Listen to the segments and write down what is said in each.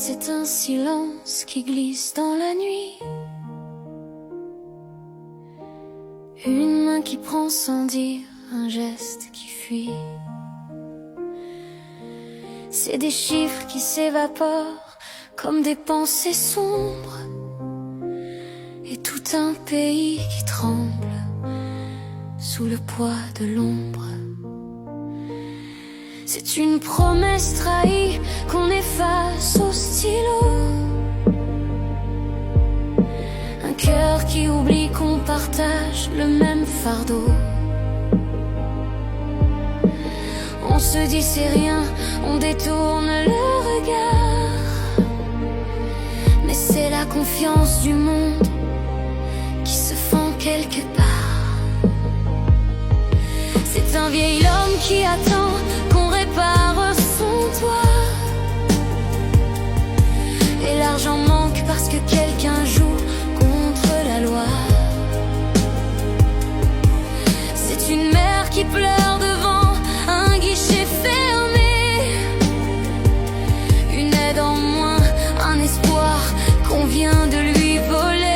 C'est un silence qui glisse dans la nuit. Une main qui prend sans dire, un geste qui fuit. C'est des chiffres qui s'évaporent comme des pensées sombres. Et tout un pays qui tremble sous le poids de l'ombre. C'est une promesse trahie qu'on efface au stylo. Un cœur qui oublie qu'on partage le même fardeau. On se dit c'est rien, on détourne le regard. Mais c'est la confiance du monde qui se fend quelque part. C'est un vieil homme qui attend qu'on répare son toit. Et l'argent manque parce que quelqu'un joue contre la loi. C'est une mère qui pleure devant un guichet fermé. Une aide en moins, un espoir qu'on vient de lui voler.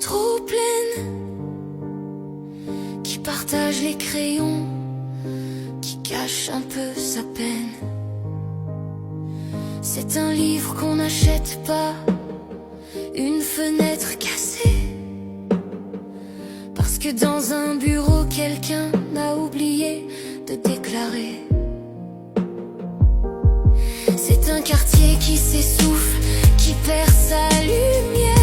Trop pleine, qui partage les crayons, qui cache un peu sa peine. C'est un livre qu'on n'achète pas, une fenêtre cassée, parce que dans un bureau quelqu'un a oublié de déclarer. C'est un quartier qui s'essouffle, qui perd sa lumière.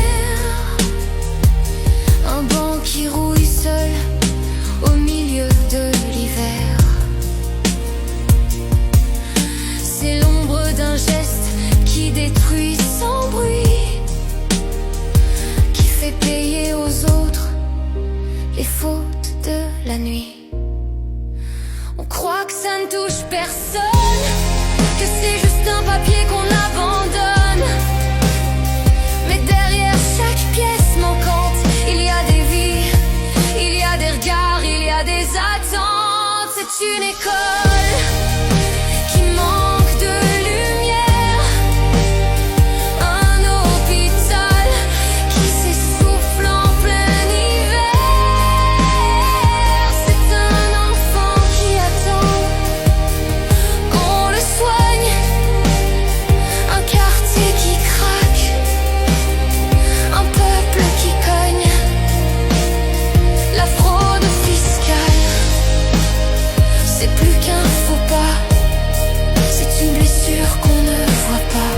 Un banc qui rouille seul au milieu de l'hiver. C'est l'ombre d'un geste qui détruit sans bruit, qui fait payer aux autres les fautes de la nuit. On croit que ça ne touche personne, que c'est juste un papier qu'on abandonne. Mais derrière chaque pièce manquante, il y a des vies, il y a des regards, il y a des attentes. C'est une école qui manque de lumière, un hôpital qui s'essouffle en plein hiver. C'est un enfant qui attend qu'on le soigne, un quartier qui craque, un peuple qui cogne. La fraude fiscale, c'est plus qu'un faux pas, c'est une blessure qu'on ne voit pas.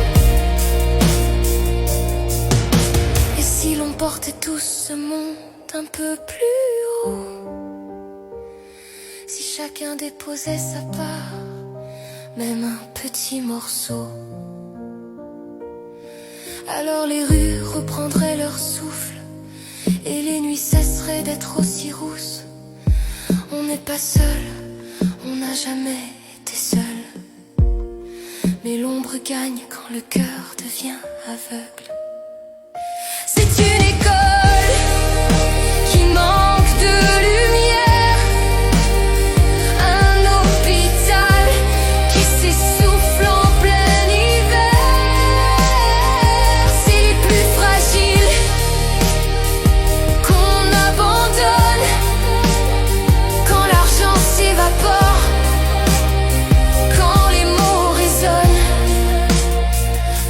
Et si l'on portait tous ce monde un peu plus haut, si chacun déposait sa part, même un petit morceau, alors les rues reprendraient leur souffle et les nuits cesseraient d'être aussi rousses. On n'est pas seul, on n'a jamais été seul, mais l'ombre gagne quand le cœur devient aveugle. C'est une école qui manque de lumière, un hôpital qui s'essouffle en plein hiver. C'est les plus fragiles qu'on abandonne quand l'argent s'évapore, quand les mots résonnent.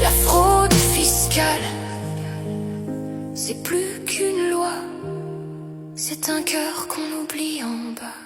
La fraude fiscale, c'est plus qu'une loi, c'est un cœur qu'on oublie en bas.